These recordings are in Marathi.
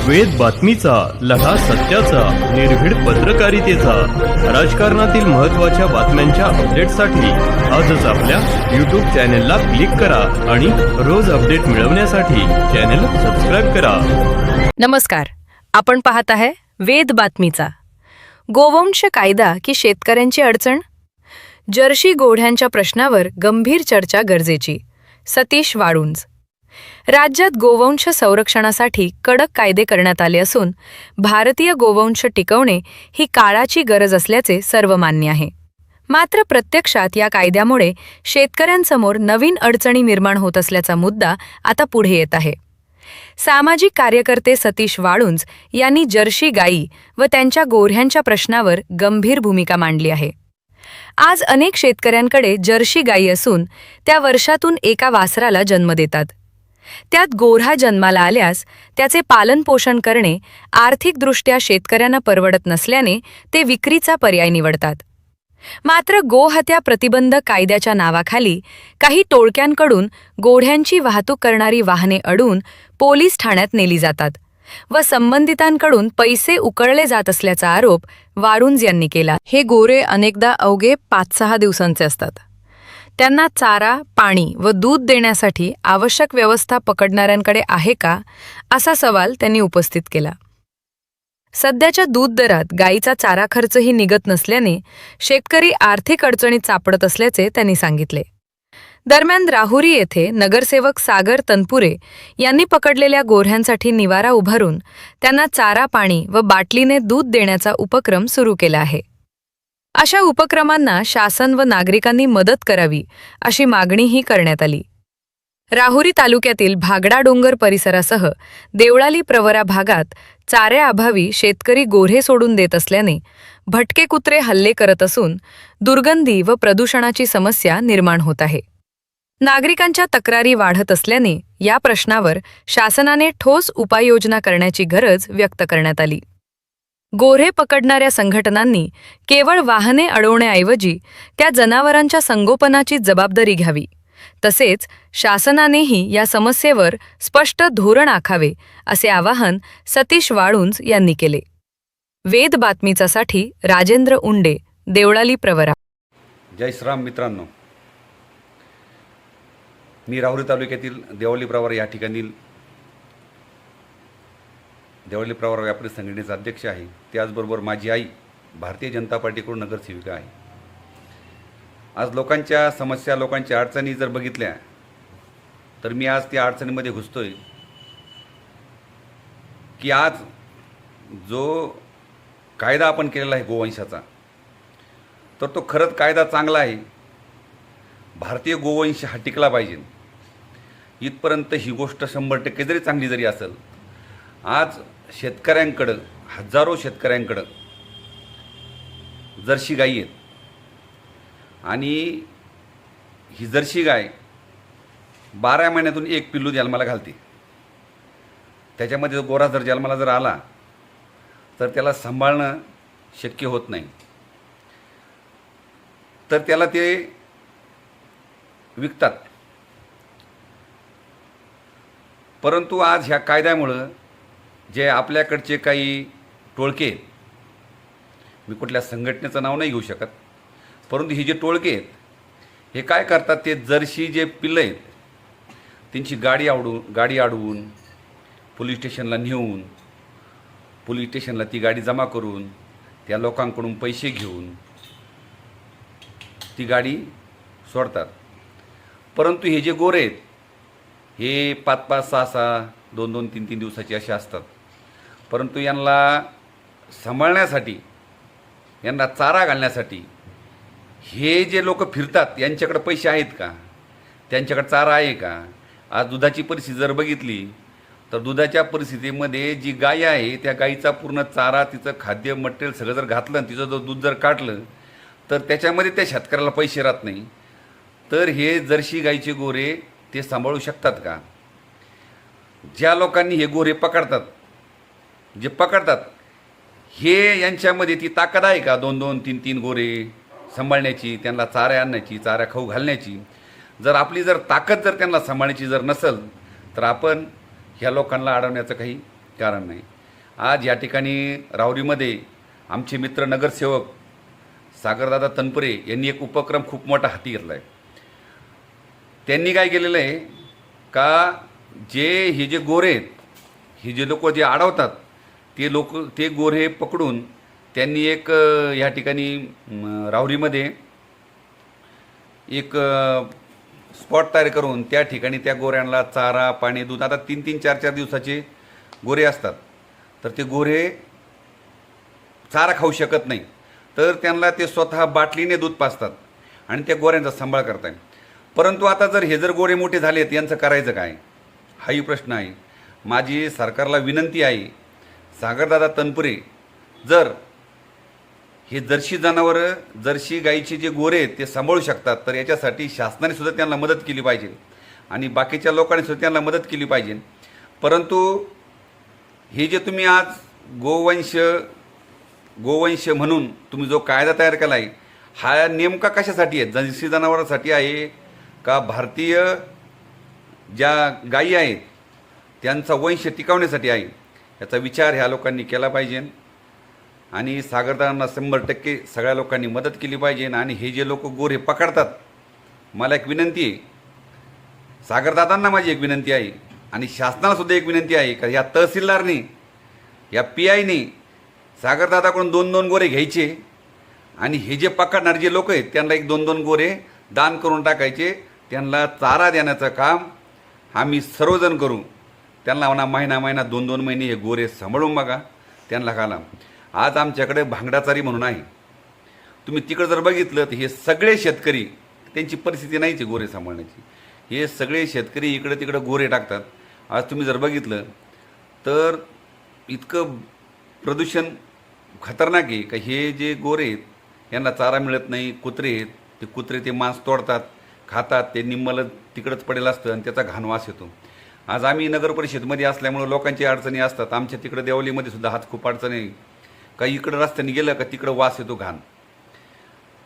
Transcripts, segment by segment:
वेद बातमीचा, लढा सत्याचा, निर्भीड पत्रकारितेचा, राजकारणातील महत्त्वाच्या बातम्यांच्या अपडेटसाठी आजच आपल्या YouTube चॅनेलला क्लिक करा आणि रोज अपडेट मिळवण्यासाठी चॅनेल सबस्क्राइब करा. नमस्कार, आपण पाहत आहे वेद बातमीचा. गोवंश कायदा की शेतकऱ्यांची अडचण? जर्सी घोड्यांच्या प्रश्नावर गंभीर चर्चा गरजेची. सतीश वाळुंज. राज्यात गोवंश संरक्षणासाठी कडक कायदे करण्यात आले असून भारतीय गोवंश टिकवणे ही काळाची गरज असल्याचे सर्वमान्य आहे. मात्र प्रत्यक्षात या कायद्यामुळे शेतकऱ्यांसमोर नवीन अडचणी निर्माण होत असल्याचा मुद्दा आता पुढे येत आहे. सामाजिक कार्यकर्ते सतीश वाळुंज यांनी जर्सी गायी व त्यांच्या गोऱ्ह्यांच्या प्रश्नावर गंभीर भूमिका मांडली आहे. आज अनेक शेतकऱ्यांकडे जर्सी गायी असून त्या वर्षातून एका वासराला जन्म देतात. त्यात गोऱ्हा जन्माला आल्यास त्याचे पालनपोषण करणे आर्थिकदृष्ट्या शेतकऱ्यांना परवडत नसल्याने ते विक्रीचा पर्याय निवडतात. मात्र गोहत्या प्रतिबंध कायद्याच्या नावाखाली काही टोळक्यांकडून गोढ्यांची वाहतूक करणारी वाहने अडवून पोलीस ठाण्यात नेली जातात व संबंधितांकडून पैसे उकळले जात असल्याचा आरोप वाळुंज यांनी केला. हे गोरे अनेकदा अवघे 5-6 दिवसांचे असतात. त्यांना चारा, पाणी व दूध देण्यासाठी आवश्यक व्यवस्था पकडणाऱ्यांकडे आहे का, असा सवाल त्यांनी उपस्थित केला. सध्याच्या दूध दरात गायीचा चारा खर्चही निघत नसल्याने शेतकरी आर्थिक अडचणीत सापडत असल्याचे त्यांनी सांगितले. दरम्यान राहुरी येथे नगरसेवक सागर तनपुरे यांनी पकडलेल्या गोऱ्ह्यांसाठी निवारा उभारून त्यांना चारा, पाणी व बाटलीने दूध देण्याचा उपक्रम सुरू केला आहे. अशा उपक्रमांना शासन व नागरिकांनी मदत करावी अशी मागणीही करण्यात आली. राहुरी तालुक्यातील भागडा डोंगर परिसरासह देवळाली प्रवरा भागात चाऱ्याअभावी शेतकरी गोऱ्हे सोडून देत असल्याने भटके कुत्रे हल्ले करत असून दुर्गंधी व प्रदूषणाची समस्या निर्माण होत आहे. नागरिकांच्या तक्रारी वाढत असल्याने या प्रश्नावर शासनाने ठोस उपाययोजना करण्याची गरज व्यक्त करण्यात आली. गोऱ्हे पकडणाऱ्या संघटनांनी केवळ वाहने अडवण्याऐवजी त्या जनावरांच्या संगोपनाची जबाबदारी घ्यावी. तसेच शासनानेही या समस्येवर स्पष्ट धोरण आखावे असे आवाहन सतीश वाळुंज यांनी केले. वेद बातमीचासाठी राजेंद्र उंडे, देवळाली प्रवरा. जय श्रीराम मित्रांनो, मी राहुरी तालुक्यातील देवळाली प्रवरा या ठिकाणी देवळाली प्रवरा व्यापारी संघटनेचा अध्यक्ष आहे. त्याचबरोबर माझी आई भारतीय जनता पार्टीकडून नगरसेविका आहे. आज लोकांच्या समस्या, लोकांच्या अडचणी जर बघितल्या तर मी आज त्या अडचणीमध्ये घुसतोय की आज जो कायदा आपण केलेला आहे गोवंशाचा, तर तो खरंच कायदा चांगला आहे. भारतीय गोवंश हा टिकला पाहिजे इथपर्यंत ही गोष्ट 100% जरी चांगली जरी असेल, आज शेतकऱ्यांकडं, हजारो शेतकऱ्यांकडं जर्सी गायी आहेत आणि ही जर्सी गाय 12 महिन्यातून एक पिल्लू जन्माला घालते. त्याच्यामध्ये गोरा जर जन्माला जर आला तर त्याला सांभाळणं शक्य होत नाही, तर त्याला ते विकतात. परंतु आज ह्या कायद्यामुळं जे आपल्याकडचे काही टोळके आहेत, मी कुठल्या संघटनेचं नाव नाही घेऊ शकत, परंतु ही जे टोळके आहेत हे काय करतात, ते जर्सी जे पिल्लं आहेत त्यांची गाडी अडवून पोलीस स्टेशनला नेऊन, पोलीस स्टेशनला ती गाडी जमा करून त्या लोकांकडून पैसे घेऊन ती गाडी सोडतात. परंतु हे जे गोरे आहेत हे 5-5, 6-6, 2-2, 3-3 दिवसाचे असे असतात. परंतु यांना सांभाळण्यासाठी, यांना चारा घालण्यासाठी हे जे लोक फिरतात यांच्याकडे पैसे आहेत का, त्यांच्याकडे चारा आहे का? आज दुधाची परिस्थिती जर बघितली तर दुधाच्या परिस्थितीमध्ये जी गाय आहे त्या गायीचा पूर्ण चारा, तिचं खाद्य मटेरियल सगळं जर घातलं आणि तिचं दूध जर काढलं तर त्याच्यामध्ये त्या शेतकऱ्याला पैसे राहत नाही. तर हे जर्सी गायीचे गोरे ते सांभाळू शकतात का? ज्या लोकांनी हे गोरे पकडतात, जे पकडतात, हे यांच्यामध्ये ती ताकद आहे का 2-2, 3-3 गोरे सांभाळण्याची, त्यांना चारा आणण्याची, चारा खाऊ घालण्याची? जर आपली जर ताकद जर त्यांना सांभाळण्याची जर नसेल तर आपण ह्या लोकांना अडवण्याचं काही कारण नाही. आज या ठिकाणी राहुरीमध्ये आमचे मित्र नगरसेवक सागरदादा तनपुरे यांनी एक उपक्रम खूप मोठा हाती घेतला आहे. त्यांनी काय केलेलं आहे का हे जे गोरे आहेत, हे जे लोक जे अडवतात ते गोरे पकडून त्यांनी एक या ठिकाणी राहुरीमध्ये एक स्पॉट तयार करून त्या ठिकाणी त्या गोऱ्यांना चारा पाणी दूध, आता 3-3, 4-4 दिवसाचे गोरे असतात, तर ते गोरे चारा खाऊ शकत नाही, तर त्यांना ते स्वतः बाटलीने दूध पाजतात आणि त्या गोऱ्यांचा सांभाळ करतात. परंतु आता जर गोरे मोठे झालेत, यांचं करायचं काय, हाही प्रश्न आहे. माझी सरकारला विनंती आहे, सागरदादा तनपुरे जर हे जर्सी जनावरं, जर्सी गाईचे जे गोरे आहेत ते सांभाळू शकतात, तर याच्यासाठी शासनाने सुद्धा त्यांना मदत केली पाहिजे आणि बाकीच्या लोकांनी सुद्धा त्यांना मदत केली पाहिजे. परंतु हे जे तुम्ही आज गोवंश म्हणून तुम्ही जो कायदा तयार केला आहे, हा नेमका कशासाठी आहे? जर्सी जनावरांसाठी आहे का भारतीय ज्या गायी आहेत त्यांचा वंश टिकवण्यासाठी आहे? याचा विचार ह्या लोकांनी केला पाहिजे आणि सागरदादांना 100% सगळ्या लोकांनी मदत केली पाहिजे. आणि हे जे लोक गोरे पकडतात, मला एक विनंती आहे, सागरदादांना माझी एक विनंती आहे आणि शासनाला सुद्धा एक विनंती आहे का या तहसीलदारनी, या PIनी सागरदादाकडून 2-2 गोरे घ्यायचे आणि हे जे पकडणारे जे लोक आहेत त्यांना 1-2 गोरे दान करून टाकायचे. त्यांना चारा देण्याचं काम आम्ही सर्वजण करू. त्यांना म्हणा महिना 2-2 महिने हे गोरे सांभाळून बघा, त्यांना घाला. आज आमच्याकडे भांगडाचारी म्हणून आहे, तुम्ही तिकडं जर बघितलं तर हे सगळे शेतकरी, त्यांची परिस्थिती नाहीच आहे गोरे सांभाळण्याची, हे सगळे शेतकरी इकडं तिकडं गोरे टाकतात. आज तुम्ही जर बघितलं तर इतकं प्रदूषण खतरनाक आहे का हे जे गोरे आहेत यांना चारा मिळत नाही. कुत्रे आहेत, ते कुत्रे ते मांस तोडतात, खातात, ते निम्मलं तिकडंच पडेल असतं आणि त्याचा घाण वास येतो. आज आम्ही नगर परिषदेमध्ये असल्यामुळं लोकांची अडचणी असतात. आमच्या तिकडं देवलीमध्ये सुद्धा हाच खूप अडचणी आहे, काही इकडं रस्त्याने गेलं का तिकडं वास येतो घाण.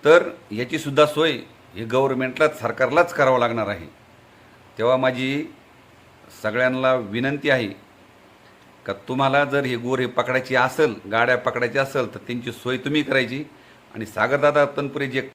तर याची सुद्धा सोय हे गव्हर्नमेंटलाच, सरकारलाच करावं लागणार आहे. तेव्हा माझी सगळ्यांना विनंती आहे का तुम्हाला जर हे गोरे पकडायची असेल, गाड्या पकडायची असेल, तर त्यांची सोय तुम्ही करायची आणि सागरदादा तनपुरे जे